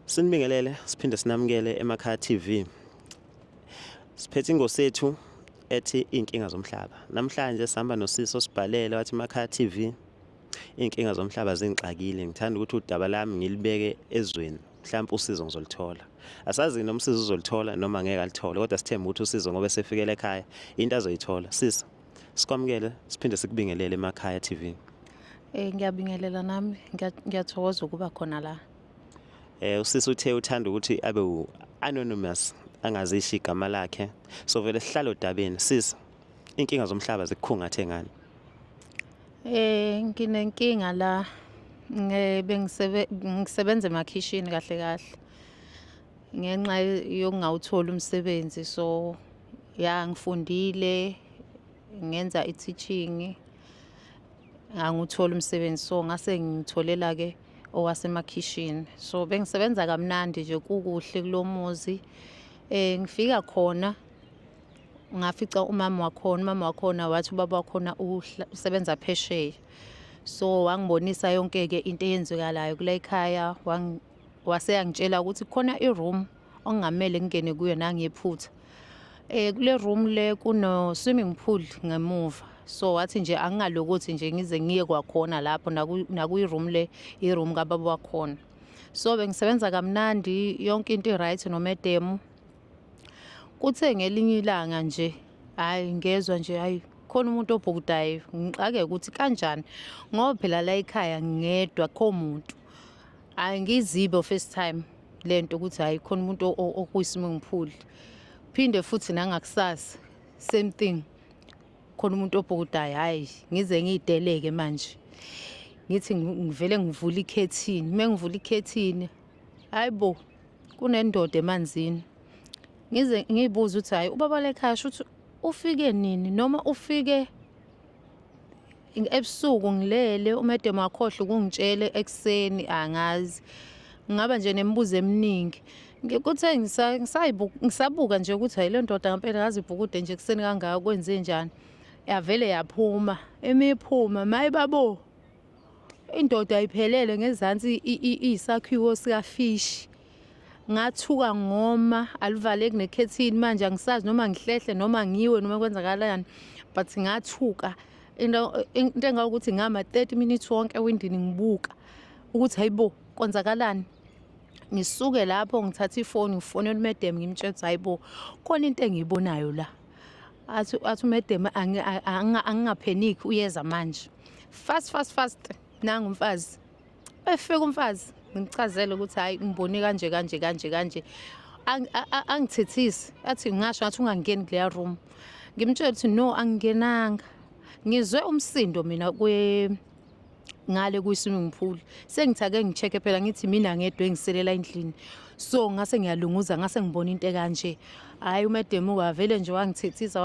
Sinibingelele siphinde sinamukele eMakhaya TV. Siphethe ingosethu ethi inkinga zomhlaba. Namhlanje sihamba noSiso Sibhalele wathi eMakhaya TV inkinga zomhlaba zingixakile. Ngithanda ukuthi udaba lami ngilibeke ezweni. Mhlawumbe usizo ngizolithola. Asazi noma usizo uzolithola noma ngeke alithole, kodwa sithemba ukuthi usizo ngoba sefikele ekhaya into azoyithola. Sisi, sikwamukele siphinde sikubingelele eMakhaya TV. Ngiyabingelela nami, ngiyathokoza ukuba khona la. Usisi uthe uthanda ukuthi abe anonymous, angazisho igama lakhe. So vele sihlalo dabeni. Sisi, inkinga zomhlaba zikukhungathe ngani? Nginenkinga la ngisebenza emakhishini kahle kahle. Ngenxa yokungawutholi umsebenzi, so ngifundile, ngenza i-teaching, anguthola umsebenzi, so ngase ngitholela ke owasemakhishini. So bengisebenza kamnandi nje, kukuhle kulomuzi. Ngifika khona ngafica umama wakhona wathi ubaba wakhona usebenza phesheya. So wangibonisa yonke ke into eyenzekalayo kule ekhaya, waseyangitshela ukuthi khona i-room ongamele ngene kuyo nangephutha. Kule room le kuno swimming pool ngemuva. So wathi nje angingalokuthi nje ngize ngiye kwakhona lapho nakuyi-room le, i-room kababa wakhona. So bengisebenza kamnandi, yonke into right nomedemu. Kuthe ngelinye ilanga nje, ngezwe nje khona umuntu obhukudayo. Ngixake ukuthi kanjani ngoba phela la ekhaya ngedwa kho umuntu. Ngizibo first time lento ukuthi khona umuntu okwi-swimming pool. Phinde futhi nangakusasa same thing. Khona umuntu obhukudayo, ngize ngideleke manje. Ngithi ngivele ngivula ikhethini, mengivula ikhethini, hayibo kunendoda emanzini. Ngize ngibuza ukuthi ubaba lekhaya shothi ufike nini noma ufike ebusuku ngilele umedema wakhohle ukungitshela ekseni, angazi. Ngaba nje nemibuzo eminingi. Ngikuthe ngisabuka nje ukuthi le ndoda ngempela ngazi ibhukude nje ekseni kangaka kwenze njani. Yavele yaphuma, emiphuma mayibabo. Indoda ayiphelele ngezansi isakhiwo sikafishi. Ngathuka ngoma, alivaleki nekhethini manje angisazi noma ngihlehle noma ngiwe noma kwenzakalani, but ngathuka. Into engakuthi ngama 30 minutes wonke ewindini ngibuka ukuthi hayibo kwenzakalani. Ngisuke lapho ngithatha ifoni ngifonela umedem ngimtshela ukuthi hayibo khona into engiyibonayo la. Athi umedem angingapanic uyeza manje. Fast nangu umfazi. Efika umfazi ngimchazela ukuthi ngibone kanje. Angithethisi, athi ngisho ngathi ungangeni kule room. Ngimtshela ukuthi no angingenanga. Ngizwe umsindo mina ngale kwi-swimming pool. Sengithake ngicheke phela ngithi mina ngedwa engiselela endlini. So ngase ngiyalunguza, ngase ngibona into kanje. Umedemu wavele nje wangithethisa.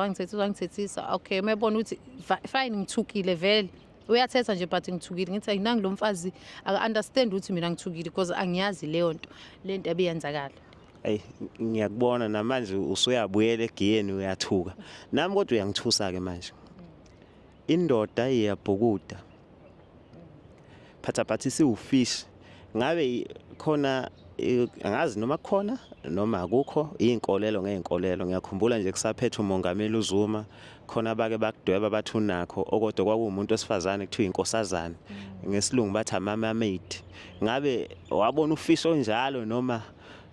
Okay, mebona ukuthi fine ngithukile vele. Uyathetha nje but ngithukile. Ngithi ayinangi lo mfazi aka-understand ukuthi mina ngithukile because angiyazi leyo nto, lento ebiyenzakala. Ngiyakubona namanje usuyabuyela egiyeni uyathuka. Nami kodwa uyangithusa ke manje. Indoda iyabhukuda. Phathapathisi ufish. Ngabe khona angazi noma khona noma akukho inkolelo ngeenkolelo. Ngiyakhumbula nje kusaphethe uMongameli uZuma khona abake bakudweba bathi unakho okodwa kwakuwumuntu wesifazane kuthiwa inkosazana. Ngesilungu bathi ama-mermaid. Ngabe wabona ufish onjalo noma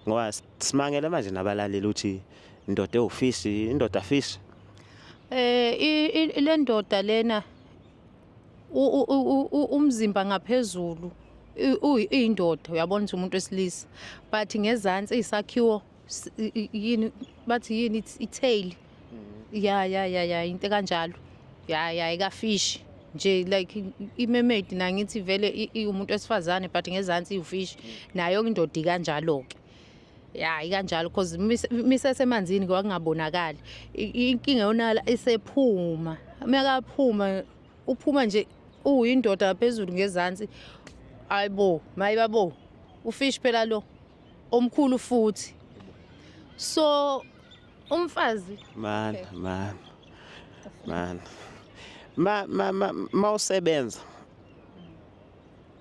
ngoba simangele manje nabalaleli ukuthi indoda ewufish, indoda fish? Le ndoda lena umzimba ngaphezulu uyindoda, uyabona ukuthi umuntu wesilisa, but ngezansi isakhiwo yini bathi yini i-tail. Into kanjalo. Ikafish nje like i-mermaid nangithi vele umuntu wesifazane but ngezansi iufish. Nayo indoda kanjalo ke. Ikanjalo because misesemanzini kwakungabonakali. Inkinga yonala isephuma. Makaphuma uphuma nje uyindoda phezulu ngezansi. Hayibo, mayibabo. Ufish phela lo omkhulu futhi. So umfazi man. Mawusebenza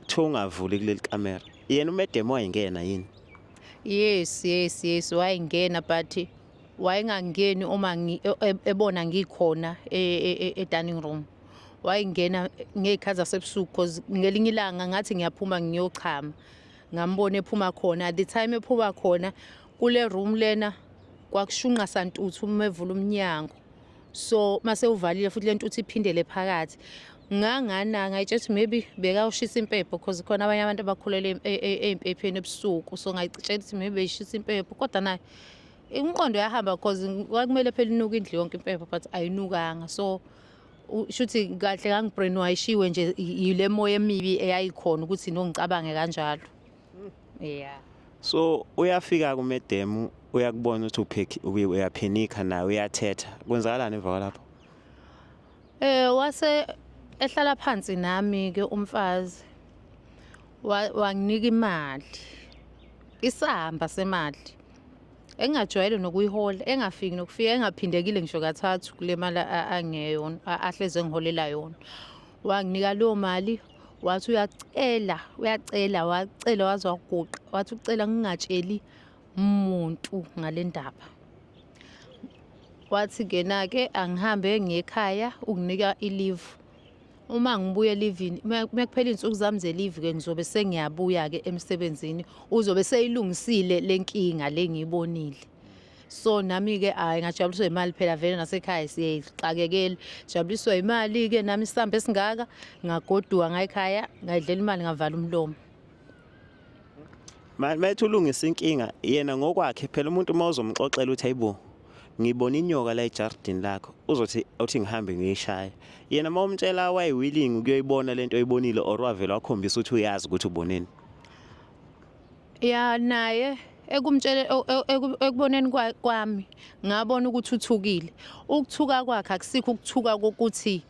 thungavuli kuleli kamera. Yena umedemo wayengena yini? Yes, wayengena but wayengangeni uma ebona ngikhona e-dining room. Wayengena ngey'khathi zasebusuku cause ngelinye ilanga ngathi ngiyaphuma ngiyochama. Ngambona ephuma khona. At the time ephuma khona kule room lena kwakushunqa santuthu uma evula umnyango. So mase uvalile futhi lentuthu iphindele phakathi. Ngangana ngayitshela maybe bekawushisa impepho because khona abanye abantu abakhulela ey'mpepheni ebusuku. So ngayitshela ukuthi maybe beyishisa impepho kodwa nayo umqondo yahamba because kwakumele phela inuke indlu yonke impepho but ayinukanga. So shuthi kahle ngangibrainwashiwe nje yile moya emibi eyayikhona ukuthi nongicabange kanjalo. Yeah. So uyafika kumedemu uyakubona ukuthi uyaphenika nawe uyathetha. Kwenzakalani emva kwalapho? Wase ehlala phansi nami ke umfazi wanginika imali. Isamba semali. Engajwayele nokuyihola, engafiki nokufika, engaphindekile ngisho kathathu kule mali angeyona, ahleze ngiholela yona. Wanginika leyo mali, wathi wacela waze waguqa, wathi ucela ngingatsheli umuntu ngale ndaba. Wathi ke angihambe ngiyekhaya ukunika i-leave. Uma ngibuye leave-ini, mekuphela insuku zami ze-leave ke ngizobe sengiyabuya ke emsebenzini, uzobe seyilungisile lenkinga lengiyibonile. So nami ke ngajabuliswa imali phela vele nasekhaya siyayixakekela. Jabuliswa imali ke nami isamba esingaka ngagoduka ngayikhaya, ngayidlela imali ngavala umlomo. Mayethi ulungisa inkinga yena ngokwakhe phela umuntu mawuzomxoxela uthi hayibo ngibona inyoka la ejardini lakho uzothi awuthi ngihambe ngiyishaya. Yena mawumtshela why willing ukuyoyibona lento oyibonile or wavela wakhombisa ukuthi uyazi ukuthi uboneni. Ya naye ekuboneni kwami ngabona ukuthi uthukile. Ukuthuka kwakhe akusikho ukuthuka kokuthi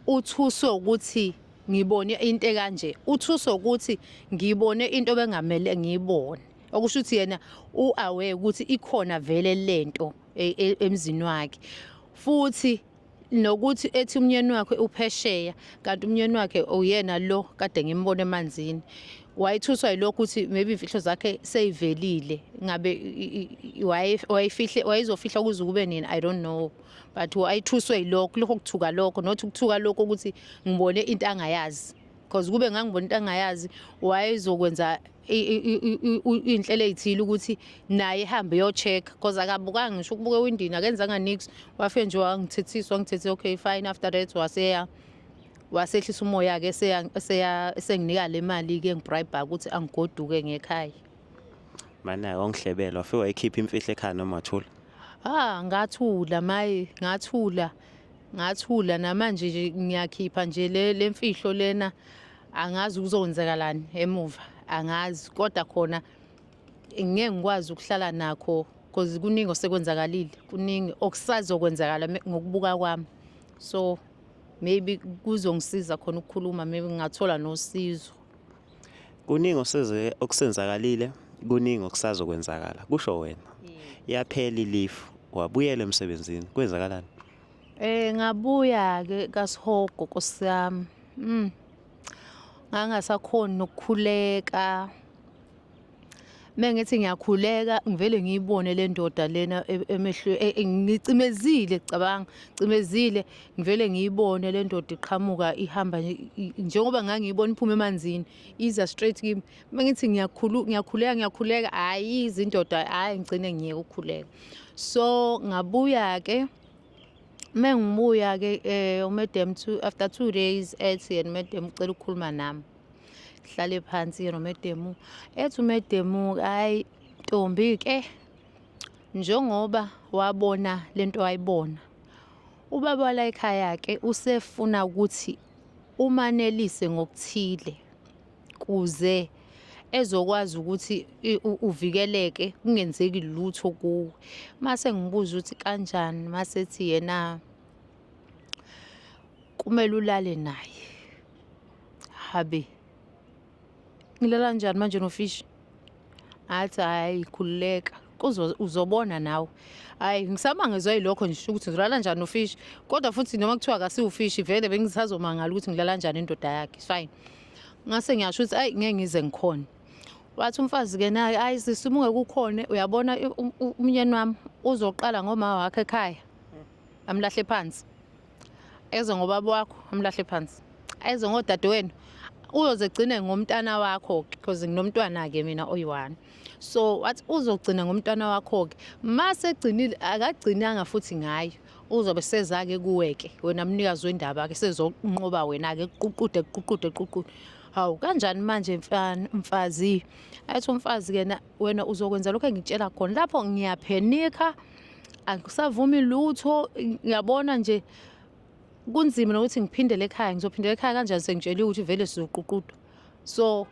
uthuswe ukuthi ngibone into ekanje. Uthuswe ukuthi ngibone into bengamele ngiyibone. Okusho ukuthi yena u-aware ukuthi ikhona vele lento emzini wakhe. Futhi nokuthi ethi umnyeni wakhe uphesheya kanti umnyeni wakhe uyena lo kade ngimbona emanzini. Wayithuswa yilokho ukuthi maybe imfihlo zakhe seyivelile ngabe wayizofihla kuze kube nini I don't know, but wayithuswe yilokho ukuthuka lokho not ukuthuka lokho ukuthi ngibone into angayazi because kube ngangibona into angayazi wayezokwenza inhlelo ezithile ukuthi naye ehambe yo-check because akabukanga ngisho ukubuka ewindini akenzanga nix. Wafike nje wangithethe okay fine. After that wasehlisa umoya ke senginika le mali ke ngibribe ukuthi angigoduke ngekhaya. Mana ongihlebela wafike wayikhipha imfihlo ekhaya noma wathula? Ngathula maye, ngathula namanje nje ngiyakhipha nje le mfihlo lena angazi kuzowenzakalani emuva. Angazi kodwa khona ngeke ngikwazi ukuhlala nakho because kuningi osekwenzakalile, kuningi okusazokwenzakala ngokubuka kwami. So maybe kuzongisiza khona ukukhuluma, maybe ngingathola nosizo. Kuningi okusenzakalile, kuningi okusazokwenzakala. Kusho wena. Yaphela i-leave, wabuyela emsebenzini. Kwenzakalani? Ngabuya ke kaSihogo Nkosi yami. Ngangasakhona nokukhuleka. Mengithi ngiyakhuleka ngivele ngiyibone le ndoda lena emehlwe ngicimezile cimezile ngivele ngiyibone le ndoda iqhamuka ihamba njengoba ngangiyibona iphuma emanzini iza straight kimi. Mengithi ngiyakhuleka hayi izindoda hayi ngicine ngiyeke ukukhuleka. So ngabuya ke mengibuya ke uMadam after 2 days ethi yena uMadam ucela ukukhuluma nami. Hlale phansi yena uMadam ethi uMadam hayi Ntombi ke njengoba wabona lento ayibona ubaba la ekhaya ke usefuna ukuthi umanelise ngokuthile kuze ezokwazi ukuthi uvikeleke kungenzeki lutho kuwe. Mase ngibuza ukuthi kanjani masethi yena kumele ulale naye. Habe ngilala kanjani manje nofishi? Athi hayi khululeka uzobona nawe. Hayi ngisamangezwe yilokho nje ukuthi ngilala kanjani nofishi kodwa futhi noma kuthiwa akasiwufishi vele bengisazomangala ukuthi ngilala kanjani indoda yakhe. Fine. Ngase ngiyasho ukuthi hayi ngeke ngize ngikhona. Wathi umfazi-ke naye ayi sisi uma ungeke ukhone uyabona umyeni wami uzoqala ngomama wakhe ekhaya amlahle phansi. Eze ngobaba wakho amlahle phansi. Eze ngodadewenu uyoze egcine ngomntana wakho-ke because nginomntwana-ke mina oyi-1. So wathi uzogcina ngomntwana wakho-ke. Mase egcinile akagcinanga futhi ngayo. Uzobe seza-ke kuwe-ke wena mnikazi wendaba-ke sezokunqoba wena-ke kuququde. Hawu kanjani manje mfazi? Athi umfazi-ke wena uzokwenza lokho engikutshela khona. Lapho ngiyaphenika angisavumi lutho ngiyabona nje kunzima nokuthi ngiphindele ekhaya. Ngizophindela ekhaya kanjani sengitsheliwe ukuthi vele sizoququdwa. So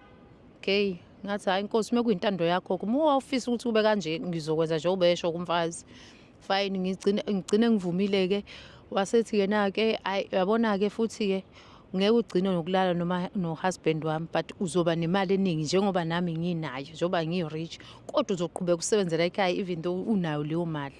okay ngathi hayi Nkosi mekuyintando yakho uma wawufisa ukuthi kube kanje ngizokwenza njengoba esho kumfazi. Fine ngigcine ngivumile-ke. Wasethi-ke na-ke uyabona-ke futhi-ke ngeke ugcine nokulala noma no-husband wami but uzoba nemali eningi njengoba nami nginayo njengoba ngi-rich kodwa uzoqhubeka usebenzela ekhaya even though unayo leyo mali.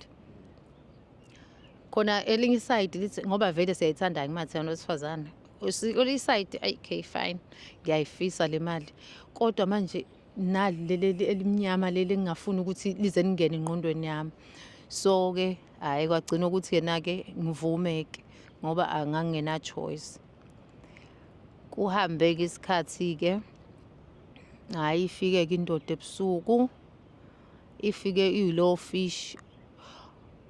Khona elinye iside lithi ngoba vele siyayithanda ngimathanda wesifazane. Kwelinye iside okay fine ngiyayifisa le mali kodwa manje nali leli elimnyama leli engingafuni ukuthi lize lingene engqondweni yami. So-ke hhayi kwagcina ukuthi yena-ke ngivume-ke ngoba angangena choice. Kuhambe-ke isikhathi-ke hhayi ifike-ke indoda ebusuku ifike iyilo fish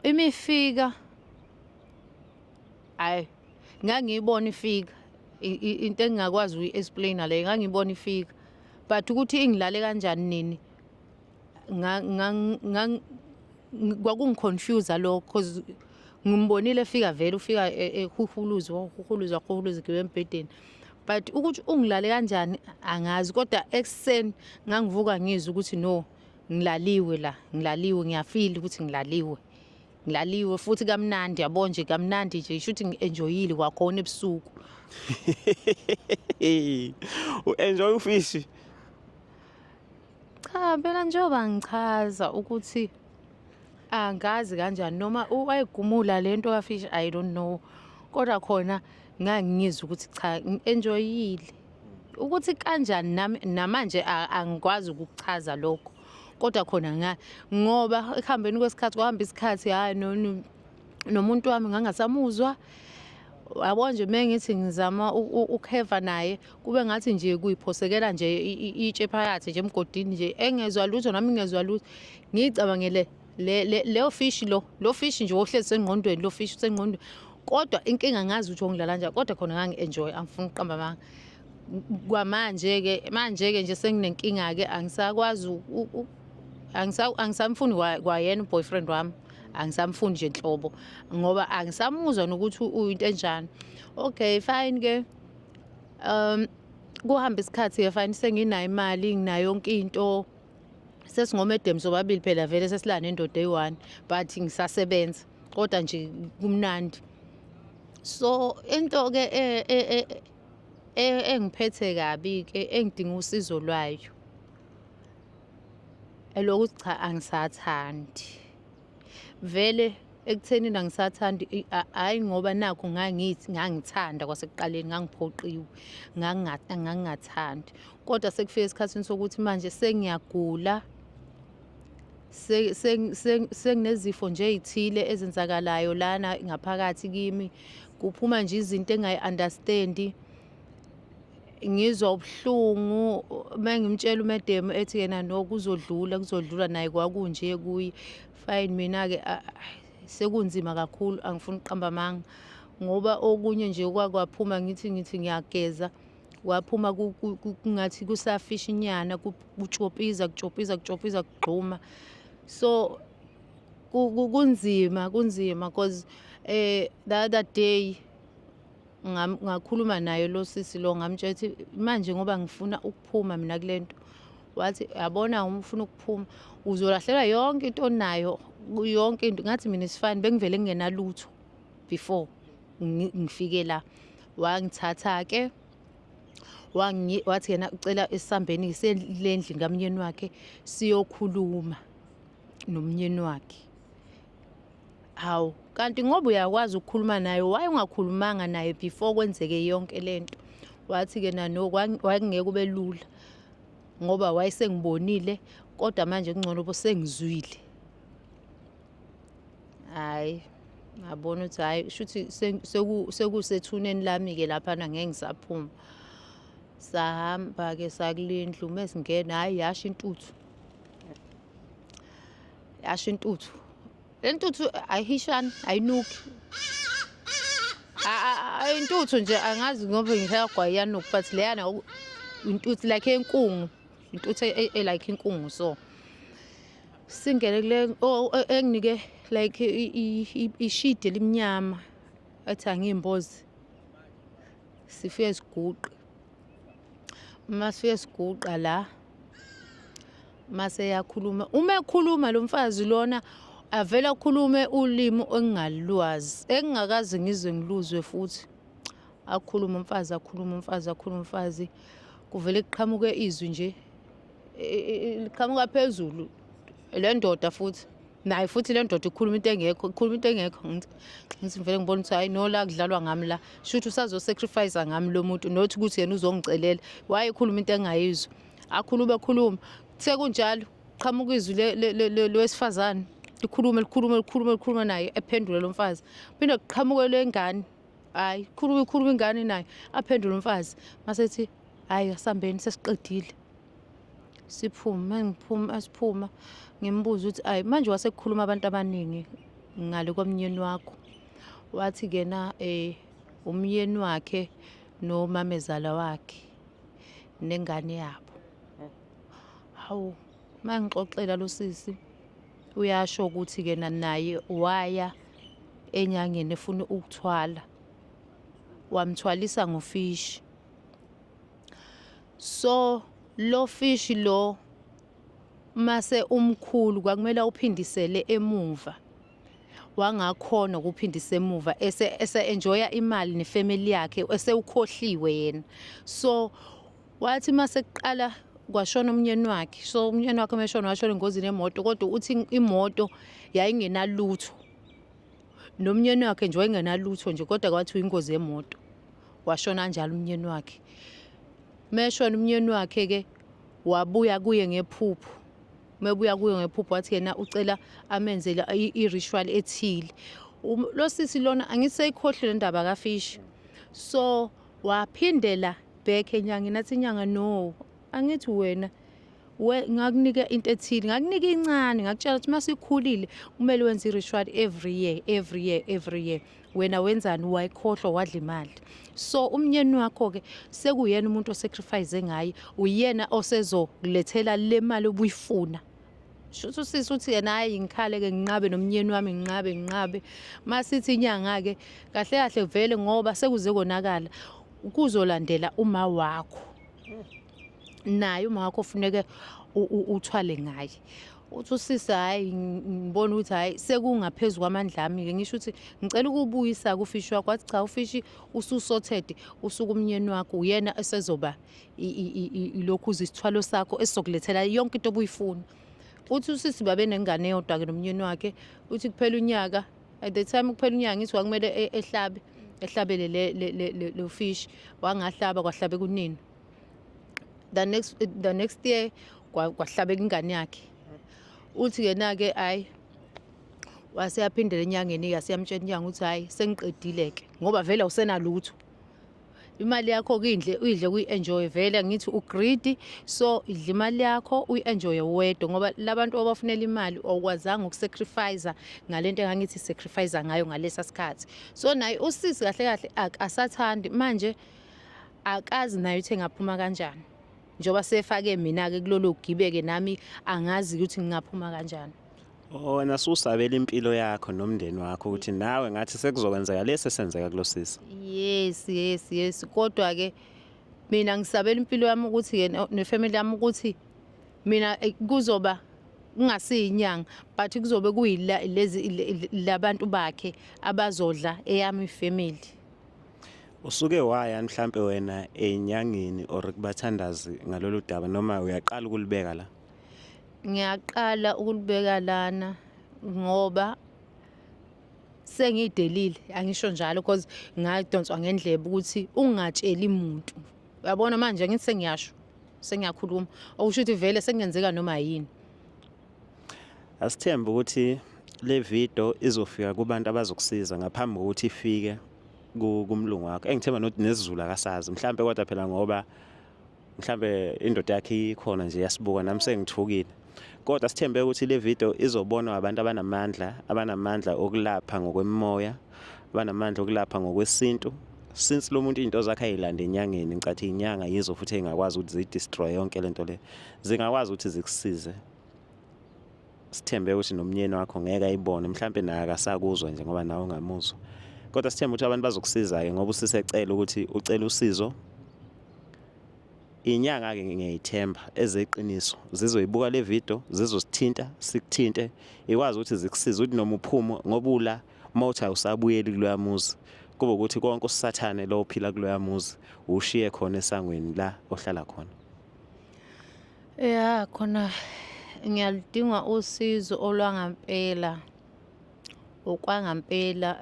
imifika hayi ngangiyibona ifika into engingakwazi uyi-explain-a le ngangiyibona ifika but ukuthi ingilale kanjani nini kwakungiconfuse lokho because ngimbonile efika vele ufika ehuhuluza ngibe embhedeni but ukuthi ungilale kanjani angazi kodwa ekseni ngangivuka ngizwe ukuthi no ngilaliwe ngiyafeel ukuthi ngilaliwe futhi kamnandi yabo nje kamnandi nje isho ukuthi ngi-enjoyile kwakhona ebusuku. U-enjoy ufishi? Cha phela njengoba ngichaza ukuthi angazi kanjani noma wayegumula lento kafishi I don't know kodwa khona ngangizwe ukuthi cha ngi-enjoyile ukuthi kanjani namanje angikwazi ukuchaza lokho kodwa khona ngoba ekuhambeni kwesikhathi kwahamba isikhathi hayi nomuntu wami ngangasamuzwa yabo nje mengithi ngizama ukuheva naye kube ngathi nje kuyiphosekela nje itshe phakathi nje emgodini nje engezwa lutho nami ngezwa lutho ngicabangele leyo fish lo fish nje ohlezi sengqondweni lo fish sengqondweni kodwa inkinga ngazi ukuthi ngidlala kanjani kodwa khona ngangi-enjoy angifuni ukuqamba amanga. Manje-ke nje senginenkinga-ke angisakwazi angisamfuni kwayena uboyfriend wami angisamfuni nje nhlobo ngoba angisamuzwa nokuthi uyinto enjani. Okay fine-ke kuhamba isikhathi-ke fine senginayo imali nginayo yonke into sesingomedem sobabili phela vele sesilana nendoda eyi-1 but ngisasebenza kodwa nje kumnandi. So into-ke engiphethe kabi-ke engidinga usizo lwayo elokuthi cha angisathandi vele ekuthenini angisathandi hhayi ngoba nakho ngangithanda kwasekuqaleni ngangiphoqiwe ngangingathandi kodwa sekufike esikhathini sokuthi manje sengiyagula senginezifo nje ey'thile ezenzakalayo lana ngaphakathi kimi kuphuma nje izinto engayi-understand-i ngizwa ubuhlungu mengimtshela umedemu ethi yena no kuzodlula naye kwakunje kuye fine mina-ke sekunzima kakhulu angifuni ukuqamba amanga ngoba okunye nje kwaphuma ngithi ngiyageza waphuma kungathi kusafisha inyana kutshopiza kugxuma. So kunzima because the other day ngakhuluma naye lo sisi lo ngamtshela ukuthi manje ngoba ngifuna ukuphuma mina kule nto wathi yabona uma ufuna ukuphuma uzolahlela yonke into onayo yonke into ngathi mina isifani bengivele ngingenalutho before ngifike la wangithatha-ke wathi yena ucela esambeni ngiselendlini kamnyeni wakhe siyokhuluma nomnyeni wakhe. Hawu kanti ngoba uyakwazi ukukhuluma naye wayengakhulumanga naye before kwenzeke yonke lento wathi-ke nano kwakungeke kube lula ngoba wayesengibonile kodwa manje kungcono bosengizwile. Hayi ngabona ukuthi hayi shuthi sekusethuneni lami-ke laphana ngeke ngisaphuma. Sahamba-ke sakulindlu mesingena hhayi yasho intuthu. Yasho intuthu. Le ntuthu ayihishani ayinuki. Intuthu nje angazi ngoba ngihagwa iyanuka but leyana intuthu like enkungu. Intuthu like inkungu so. Singene kule enginike like ishidi elimnyama ethi angiyimbozi. Sifike siguqe. Masifike siguqa la mase yakhuluma. Uma ekhuluma lo mfazi lona avela akhulume ulimi engingalwazi engingakazi ngizwe ngiluzwe futhi. Akhuluma umfazi akhuluma umfazi akhuluma umfazi kuvele kuqhamuke izwi nje liqhamuka phezulu le ndoda futhi naye futhi le ndoda ikhuluma into engekho ngithi vele ngibona ukuthi hayi no la kudlalwa ngami la shuthi usazo sacrifice ngami lo muntu nothi ukuthi yena uzongicelela wayekhuluma into engayizwa akhuluma sekunjalo qhamuka izwi lwesifazane likhuluma naye ephendula lo mfazi phinde kuqhamuke lengane hayi khuluma ingane naye aphendula umfazi masethi hayi asambeni sesiqedile siphuma ngimbuza ukuthi hayi manje wasekukhuluma abantu abaningi ngale komnyeni wakho wathi kena umyeni wakhe nomamezala wakhe nengane yabo. Hawu mangixoxela lo sisi uyasho ukuthi kena naye waya enyangeni efuna ukuthwala wamthwalisa ngofishi. So lo fish lo mase umkhulu kwakumele uphindisele emuva wangakhona ukuphindisa emuva ese enjoya imali nefamily yakhe esewukhohliwe yena. So wathi mase kuqala kwashona umnyeni wakhe so umnyeni wakhe meshona washona engozini yemoto kodwa uthi imoto yayingenalutho nomnyeni wakhe nje wayengenalutho nje kodwa kwathi ingozi yemoto washona kanjalo umnyeni wakhe. Meshona umnyeni wakhe ke wabuya kuye ngephupho mebuya kuye ngephupho wathi yena ucela amenzele i-ritual ethile. Lo sisi lona angiseyikhohle le ndaba kafishi so waphindela back enyangeni athi inyanga no angithi wena ngakunika into ethile ngakunika incane ngakutshela ukuthi masikhulile kumele wenze i-ritual every year wena wenzani wayikhohlwa wadla imali. So umnyeni wakho ke sekuyena umuntu osacrifice ngaye uyena osezokulethela le mali obuyifuna. Shuthu usisi uthi yena hayi ngikhale ke nginqabe nomnyeni wami nginqabe masithi inyanga ke kahle vele ngoba sekuze konakala kuzolandela uma wakho naye uma wakho ufuneke uthwale ngaye. Uthi usisi hayi ngibona ukuthi hayi sekungaphezulu kwamandla ami ke ngisho ukuthi ngicela ukubuyisa kufishi wakho wathi cha ufishi ususorted usuku umnyeni wakho uyena esezoba ilokhu izithwalo sakho esizokulethela yonke into obuyifuna. Uthi usisi babe nengane eyodwa ke nomnyeni wakhe uthi kuphela unyaka at the time kuphela unyaka ngithi wakumele ehlabele le fish wangahlaba kwahlabe kunini. The next year kwahlabe ingane yakhe. Uthi yena ke hayi waseyaphindela enyangeni yasiyamtshela inyanga ukuthi hayi sengiqedile ke ngoba vele awusenalutho imali yakho kuyindle uyidle kuyi-enjoy vele ngithi ugreedy so idla imali yakho uyi-enjoy wedwa ngoba labantu abafunela imali awukwazanga ukusacrifice ngalento engangithi sacrifice ngayo ngalesa sikhathi. So naye usisi kahle akasathandi manje akazi naye ukuthi engaphuma kanjani njoba sefake mina-ke kulolo gibeke nami angazi ukuthi ngingaphuma kanjani. Wena susabela impilo yakho nomndeni wakho ukuthi nawe ngathi sekuzokwenzeka lesi senzeka kulo sisi. Yes kodwa ke mina ngisabela impilo yami ukuthi yena nefamily yami ukuthi mina kuzoba kungasiyinyanga but kuzobe kuyilezi labantu bakhe abazodla eyami family. Usuke waya mhlambe wena enyangeni or kubathandazi ngalolu daba noma uyaqala ukulibeka la? Ngiyaqala ukulibeka lana ngoba sengidelile angisho njalo because ngadonswa ngendlebe ukuthi ungatsheli umuntu. Uyabona manje ngithi sengiyasho sengiyakhuluma okusho ukuthi vele sekungenzeka noma yini. Asithembe ukuthi le video izofika kubantu abazokusiza ngaphambi kokuthi ifike kumlungu wakho. Engithemba nokuthi nesizulu akasazi mhlambe kodwa phela ngoba mhlambe indoda yakhe ikhona nje yasibuka nami sengithukile. Kodwa sithembe ukuthi le video izobonwa abantu abanamandla okulapha ngokwemoya, abanamandla okulapha ngokwesintu. Since lo muntu into zakhe ayilanda enyangeni, ngicathi inyanga yizo futhi engakwazi ukuthi zidestroy yonke lento le. Zingakwazi ukuthi zikusize. Sithembe ukuthi nomnyeni wakho ngeke ayibone mhlambe naye akasakuzwa nje ngoba nawe ungamuzwa. Kodwa sithembe ukuthi abantu bazokusiza-ke ngoba usisecela ukuthi ucela usizo. Inyanga-ke ngiyayithemba ezeqiniso zizoyibuka le video, zizosithinta, sikuthinte, ikwazi ukuthi zikusize ukuthi noma uphumo ngoba ula mawuthi awusabuyeli kuloya muzi. Kube ukuthi konke usathane lo uphila kuloya muzi ushiye khona esangweni la ohlala khona. Ya khona ngiyalidinga usizo olwangampela. Okwangampela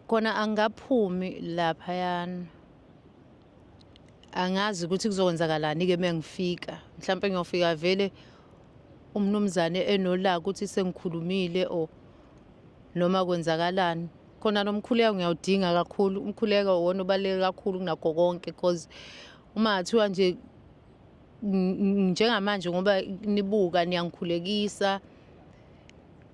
khona angaphumi laphayana. Angazi ukuthi kuzokwenzakalani-ke mengifika. Mhlampe ngiyofika vele umnumzane enolaka ukuthi sengikhulumile noma kwenzakalani. Khona nomkhuleko ngiyawudinga kakhulu. Umkhuleko wona obaluleke kakhulu kunakho konke because uma ngathiwa nje njengamanje ngoba nibuka niyangikhulekisa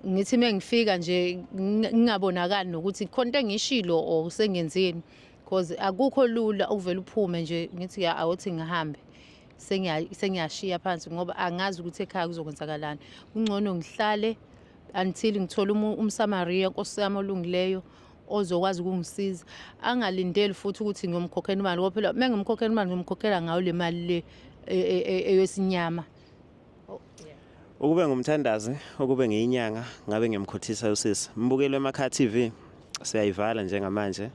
ngithi mengifika nje ngingabonakali nokuthi khona into engishilo or sengenzeni because akukho lula ukuvela uphume nje ngithi awuthi ngihambe sengiyashiya phansi ngoba angazi ukuthi ekhaya kuzokwenzakalani. Kungcono ngihlale until ngithola umsamaria Nkosi yami olungileyo ozokwazi ukungisiza. Angalindeli futhi ukuthi ngiyomkhokhela imali ngoba phela mengimkhokhela imali ngimkhokhela ngayo le mali le eyesinyama. Ukube ngumthandazi, ukube ngiyinyanga, ngabe ngiyamkhothisa usisi. Mbukelo eMakhaya TV siyayivala njengamanje.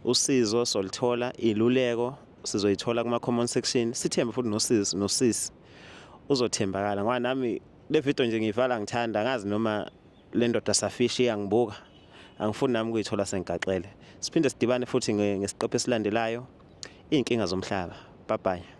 Usizo solithola, iluleko sizoyithola kuma comment section. Sithembe futhi nosisi uzothembakala ngoba nami le video nje ngiyivala ngithanda ngazi noma le ndoda safishi iyangibuka. Angifuni nami ukuyithola sengigaxele. Siphinde sidibane futhi ngesiqephu esilandelayo. Inkinga zomhlaba. Bye bye.